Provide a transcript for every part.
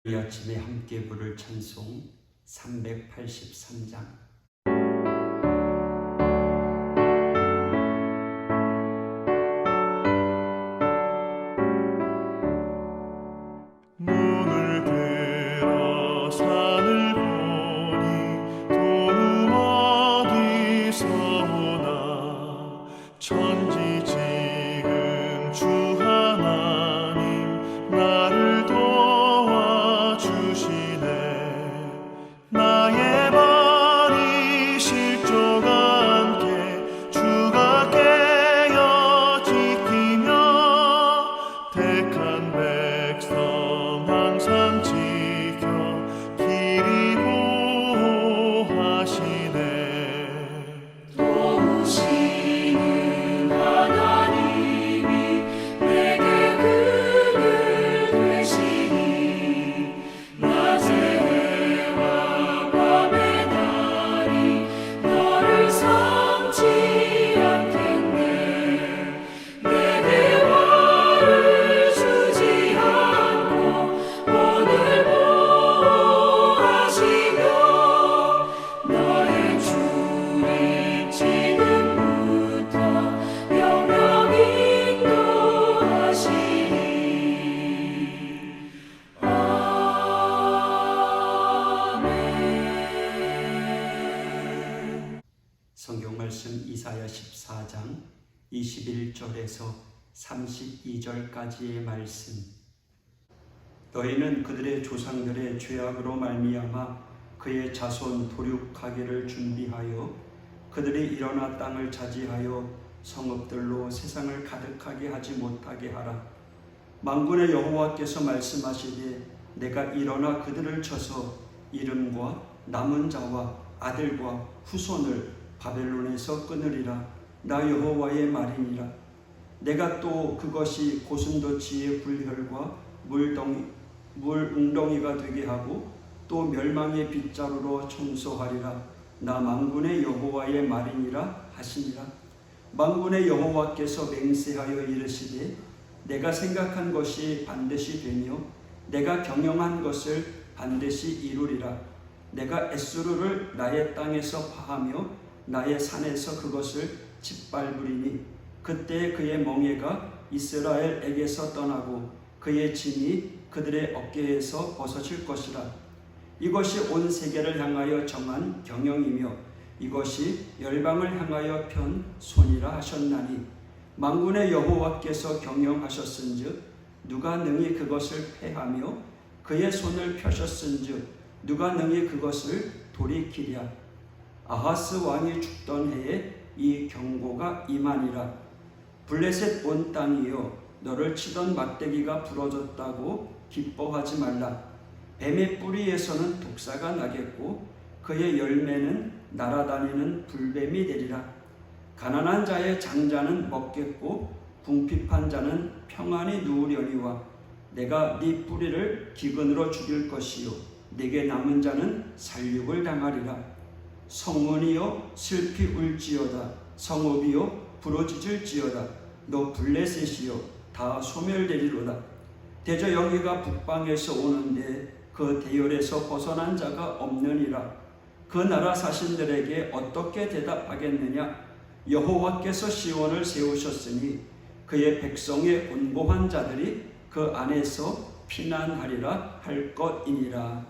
이 아침에 함께 부를 찬송 383장. 눈을 들어 산을 보니 도움 어디서 오나. 천지지은 주 하나님 나를 도와주시네. 나의 발이 실족 않게 주가 깨어 지키며 택한 백성 항상 지켜 길이 보호하시네. 도우시는 하나님이 내게 그늘 되시니 낮의 해와 밤의 달이 너를 삼지 않겠네. 내게 화를 주지 않고 오늘 보호하시며 나의 주님 지금부터 영영 인도하시니. 아멘. 성경 말씀 이사야 14장 21절에서 32절까지의 말씀. 너희는 그들의 조상들의 죄악으로 말미암아 그의 자손 도륙하기를 준비하여 그들이 일어나 땅을 차지하여 성읍들로 세상을 가득하게 하지 못하게 하라. 만군의 여호와께서 말씀하시되 내가 일어나 그들을 쳐서 이름과 남은 자와 아들과 후손을 바벨론에서 끊으리라. 나 여호와의 말이니라. 내가 또 그것이 고슴도치의 굴혈과 물웅덩이가 되게 하고 또 멸망의 빗자루로 청소하리라. 나 만군의 여호와의 말이니라 하시니라. 만군의 여호와께서 맹세하여 이르시되 내가 생각한 것이 반드시 되며 내가 경영한 것을 반드시 이루리라. 내가 에스루를 나의 땅에서 파하며 나의 산에서 그것을 짓밟으리니 그때 그의 멍에가 이스라엘에게서 떠나고 그의 짐이 그들의 어깨에서 벗어질 것이라. 이것이 온 세계를 향하여 정한 경영이며 이것이 열방을 향하여 편 손이라 하셨나니 만군의 여호와께서 경영하셨은즉 누가 능히 그것을 패하며 그의 손을 펴셨은즉 누가 능히 그것을 돌이키랴. 아하스 왕이 죽던 해에 이 경고가 임하니라. 블레셋 온 땅이여 너를 치던 막대기가 부러졌다고 기뻐하지 말라. 뱀의 뿌리에서는 독사가 나겠고 그의 열매는 날아다니는 불뱀이 되리라. 가난한 자의 장자는 먹겠고 궁핍한 자는 평안히 누우려니와 내가 네 뿌리를 기근으로 죽일 것이요 네게 남은 자는 살육을 당하리라. 성문이여 슬피 울지어다. 성읍이여 부러지질지어다. 너 블레셋이여 다 소멸되리로다. 대저 영예가 북방에서 오는데 그 대열에서 벗어난 자가 없느니라. 그 나라 사신들에게 어떻게 대답하겠느냐. 여호와께서 시온을 세우셨으니 그의 백성의 온고한 자들이 그 안에서 피난하리라 할 것이니라.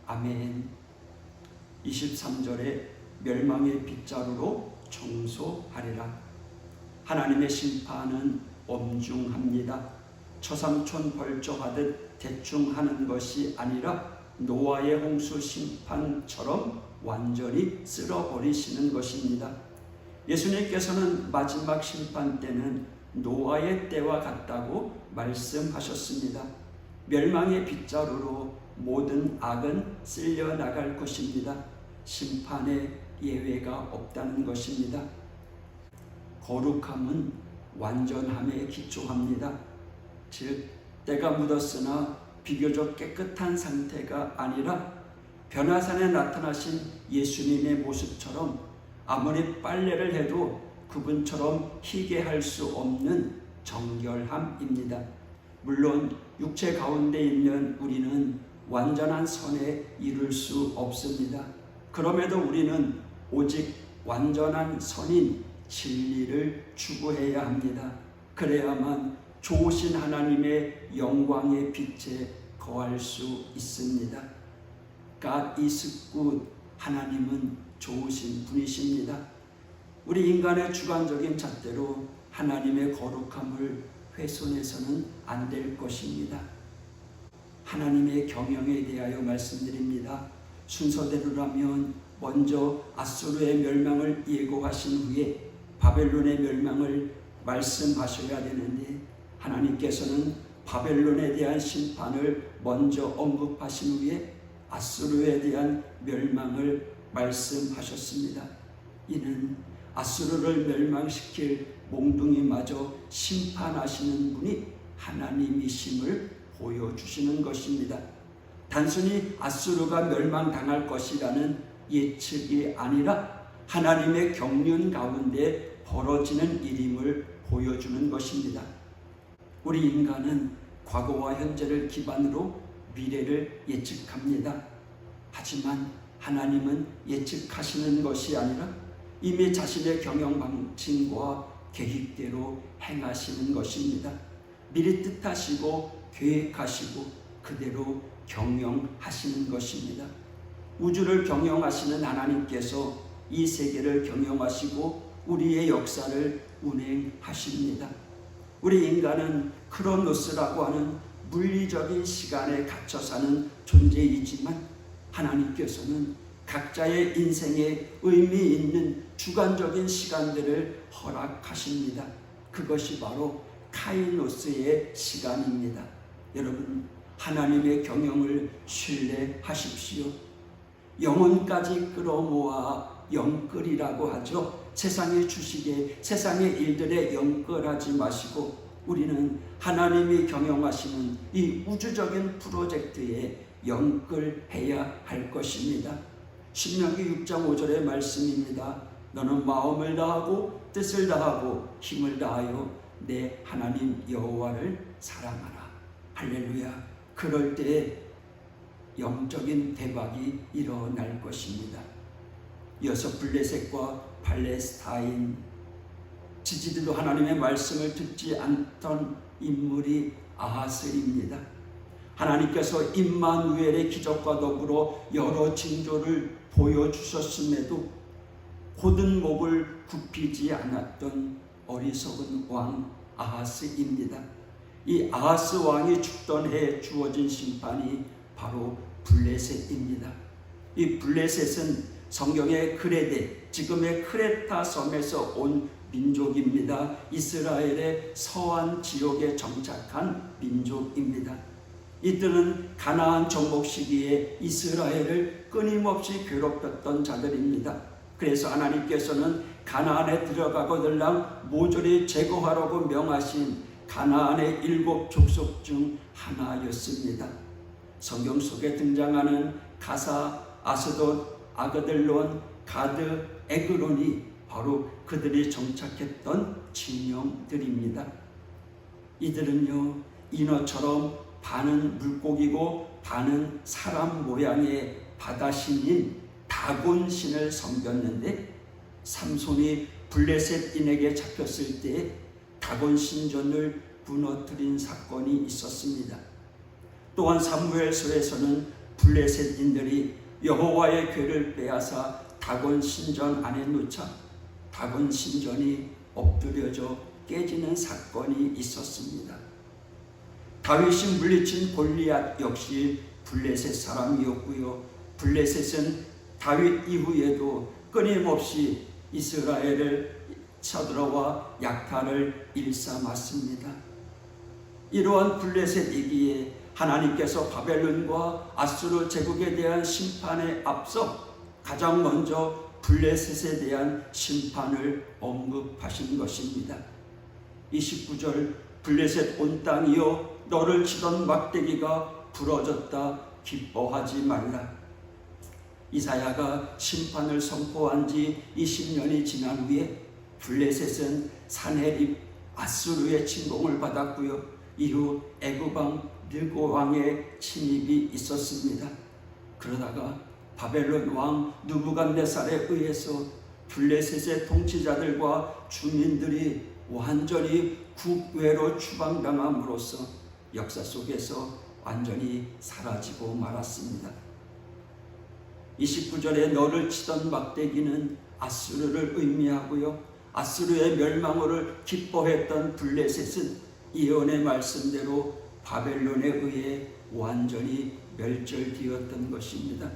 아멘. 23절에 멸망의 빗자루로 청소하리라. 하나님의 심판은 엄중합니다. 처삼촌 벌저하듯 대충 하는 것이 아니라 노아의 홍수 심판처럼 완전히 쓸어버리시는 것입니다. 예수님께서는 마지막 심판 때는 노아의 때와 같다고 말씀하셨습니다. 멸망의 빗자루로 모든 악은 쓸려 나갈 것입니다. 심판에 예외가 없다는 것입니다. 거룩함은 완전함에 기초합니다. 즉 때가 묻었으나 비교적 깨끗한 상태가 아니라 변화산에 나타나신 예수님의 모습처럼 아무리 빨래를 해도 그분처럼 희게 할 수 없는 정결함입니다. 물론 육체 가운데 있는 우리는 완전한 선에 이룰 수 없습니다. 그럼에도 우리는 오직 완전한 선인 진리를 추구해야 합니다. 그래야만 좋으신 하나님의 영광의 빛에 거할 수 있습니다. God is good. 하나님은 좋으신 분이십니다. 우리 인간의 주관적인 잣대로 하나님의 거룩함을 훼손해서는 안 될 것입니다. 하나님의 경영에 대하여 말씀드립니다. 순서대로라면 먼저 아수르의 멸망을 예고하신 후에 바벨론의 멸망을 말씀하셔야 되는데 하나님께서는 바벨론에 대한 심판을 먼저 언급하신 후에 아수르에 대한 멸망을 말씀하셨습니다. 이는 아수르를 멸망시킬 몽둥이마저 심판하시는 분이 하나님이심을 보여주시는 것입니다. 단순히 아수르가 멸망당할 것이라는 예측이 아니라 하나님의 경륜 가운데 벌어지는 일임을 보여주는 것입니다. 우리 인간은 과거와 현재를 기반으로 미래를 예측합니다. 하지만 하나님은 예측하시는 것이 아니라 이미 자신의 경영 방침과 계획대로 행하시는 것입니다. 미리 뜻하시고 계획하시고 그대로 경영하시는 것입니다. 우주를 경영하시는 하나님께서 이 세계를 경영하시고 우리의 역사를 운행하십니다. 우리 인간은 크로노스라고 하는 물리적인 시간에 갇혀 사는 존재이지만 하나님께서는 각자의 인생에 의미 있는 주관적인 시간들을 허락하십니다. 그것이 바로 카이노스의 시간입니다. 여러분, 하나님의 경영을 신뢰하십시오. 영혼까지 끌어모아 영끌이라고 하죠. 세상의 주식에 세상의 일들에 영끌하지 마시고 우리는 하나님이 경영하시는 이 우주적인 프로젝트에 영끌해야 할 것입니다. 신명기 6장 5절의 말씀입니다. 너는 마음을 다하고 뜻을 다하고 힘을 다하여 내 하나님 여호와를 사랑하라. 할렐루야. 그럴 때에 영적인 대박이 일어날 것입니다. 이어서 블레셋과 팔레스타인, 지지들도 하나님의 말씀을 듣지 않던 인물이 아하스입니다. 하나님께서 임마누엘의 기적과 더불어 여러 징조를 보여주셨음에도 곧은 목을 굽히지 않았던 어리석은 왕 아하스입니다. 이 아하스 왕이 죽던 해에 주어진 심판이 바로 블레셋입니다. 이 블레셋은 성경의 그레데, 지금의 크레타 섬에서 온 민족입니다. 이스라엘의 서안 지역에 정착한 민족입니다. 이들은 가나안 정복 시기에 이스라엘을 끊임없이 괴롭혔던 자들입니다. 그래서 하나님께서는 가나안에 들어가거들랑 모조리 제거하라고 명하신 가나안의 7 족속 중 하나였습니다. 성경 속에 등장하는 가사, 아스돗, 아그들론, 가드, 에그론이 바로 그들이 정착했던 진영들입니다. 이들은요, 인어처럼 반은 물고기고 반은 사람 모양의 바다신인 다곤신을 섬겼는데 삼손이 블레셋인에게 잡혔을 때 다곤신전을 무너뜨린 사건이 있었습니다. 또한 사무엘서에서는 블레셋인들이 여호와의 궤를 빼앗아 다곤신전 안에 놓자 다곤신전이 엎드려져 깨지는 사건이 있었습니다. 다윗이 물리친 골리앗 역시 블레셋 사람이었고요. 블레셋은 다윗 이후에도 끊임없이 이스라엘을 쳐들어와 약탈을 일삼았습니다. 이러한 블레셋이기에 하나님께서 바벨론과 아수르 제국에 대한 심판에 앞서 가장 먼저 블레셋에 대한 심판을 언급하신 것입니다. 29절 블레셋 온 땅이여 너를 치던 막대기가 부러졌다 기뻐하지 말라. 이사야가 심판을 선포한 지 20년이 지난 후에 블레셋은 산헤립 아수르의 침공을 받았고요. 이후 애굽왕 느고 왕의 침입이 있었습니다. 그러다가 바벨론 왕 느부갓네살에 의해서 블레셋의 통치자들과 주민들이 완전히 국외로 추방당함으로써 역사 속에서 완전히 사라지고 말았습니다. 29절에 너를 치던 막대기는 아수르를 의미하고요, 아수르의 멸망을 기뻐했던 블레셋은 예언의 말씀대로 바벨론에 의해 완전히 멸절되었던 것입니다.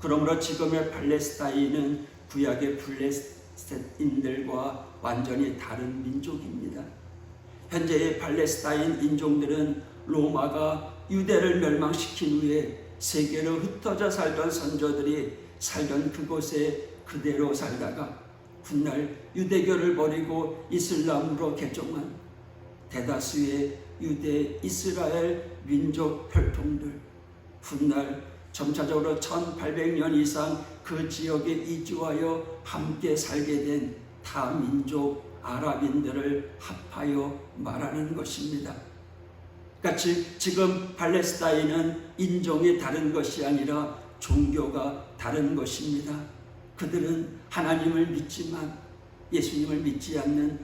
그러므로 지금의 팔레스타인은 구약의 블레셋인들과 완전히 다른 민족입니다. 현재의 팔레스타인 인종들은 로마가 유대를 멸망시킨 후에 세계로 흩어져 살던 선조들이 살던 그곳에 그대로 살다가 훗날 유대교를 버리고 이슬람으로 개종한 대다수의 유대 이스라엘 민족 혈통들, 훗날 점차적으로 1800년 이상 그 지역에 이주하여 함께 살게 된 타민족 아랍인들을 합하여 말하는 것입니다. 같이 지금 팔레스타인은 인종이 다른 것이 아니라 종교가 다른 것입니다. 그들은 하나님을 믿지만 예수님을 믿지 않는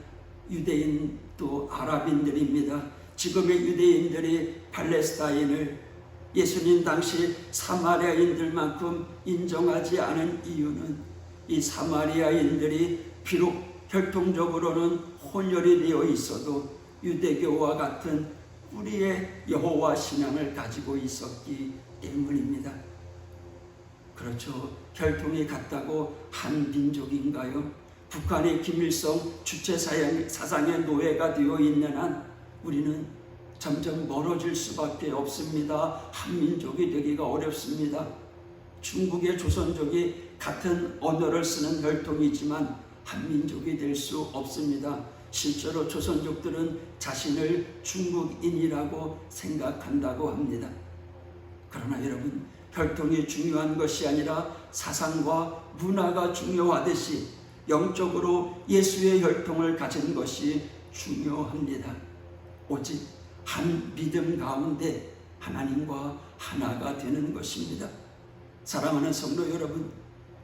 유대인 또 아랍인들입니다. 지금의 유대인들이 팔레스타인을 예수님 당시 사마리아인들만큼 인정하지 않은 이유는 이 사마리아인들이 비록 혈통적으로는 혼혈이 되어 있어도 유대교와 같은 뿌리의 여호와 신앙을 가지고 있었기 때문입니다. 그렇죠. 혈통이 같다고 한 민족인가요? 북한의 김일성 주체 사상의 노예가 되어 있는 한 우리는 점점 멀어질 수밖에 없습니다. 한민족이 되기가 어렵습니다. 중국의 조선족이 같은 언어를 쓰는 혈통이지만 한민족이 될 수 없습니다. 실제로 조선족들은 자신을 중국인이라고 생각한다고 합니다. 그러나 여러분, 혈통이 중요한 것이 아니라 사상과 문화가 중요하듯이 영적으로 예수의 혈통을 가진 것이 중요합니다. 오직 한 믿음 가운데 하나님과 하나가 되는 것입니다. 사랑하는 성도 여러분,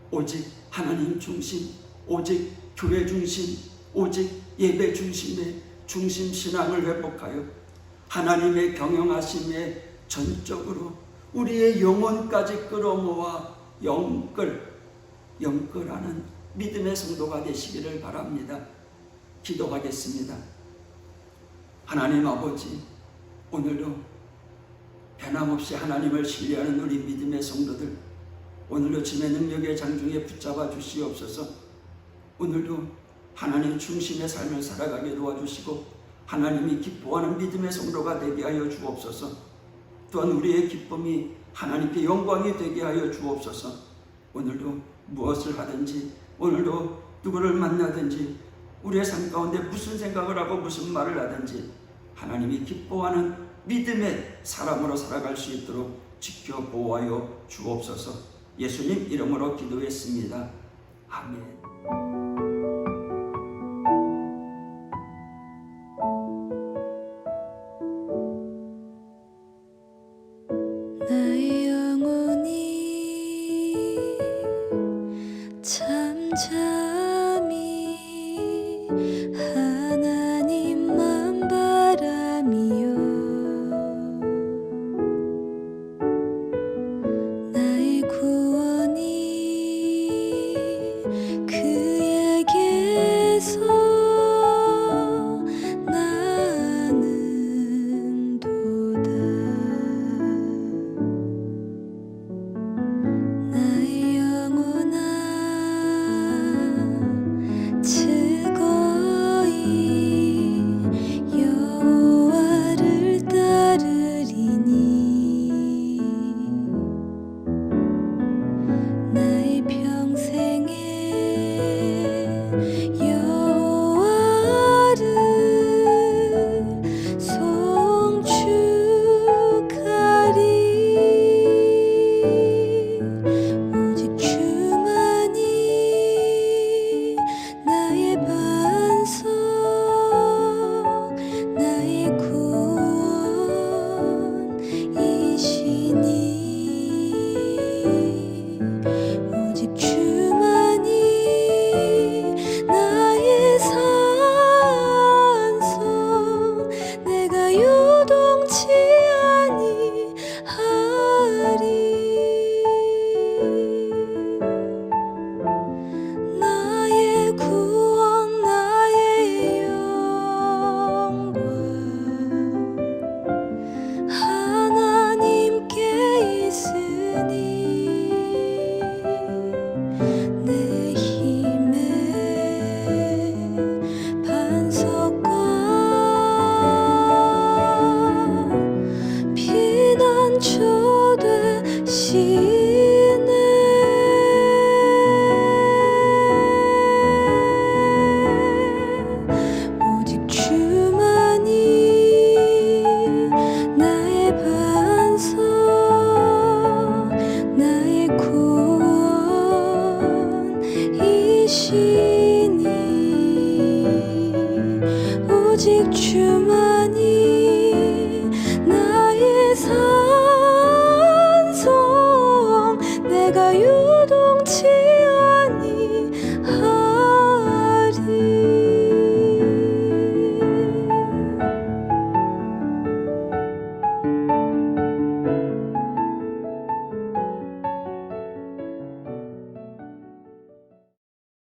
오직 하나님 중심, 오직 교회 중심, 오직 예배 중심의 중심 신앙을 회복하여 하나님의 경영하심에 전적으로 우리의 영혼까지 끌어모아 영끌하는 믿음의 성도가 되시기를 바랍니다. 기도하겠습니다. 하나님 아버지, 오늘도 변함없이 하나님을 신뢰하는 우리 믿음의 성도들, 오늘도 주의 능력의 장중에 붙잡아 주시옵소서. 오늘도 하나님 중심의 삶을 살아가게 도와주시고 하나님이 기뻐하는 믿음의 성도가 되게 하여 주옵소서. 또한 우리의 기쁨이 하나님께 영광이 되게 하여 주옵소서. 오늘도 무엇을 하든지, 오늘도 누구를 만나든지, 우리의 삶 가운데 무슨 생각을 하고 무슨 말을 하든지 하나님이 기뻐하는 믿음의 사람으로 살아갈 수 있도록 지켜보아여 주옵소서. 예수님 이름으로 기도했습니다. 아멘. 나의 영혼이 잠잠히 하나님만 바라미요 나의 구원이 그의 춤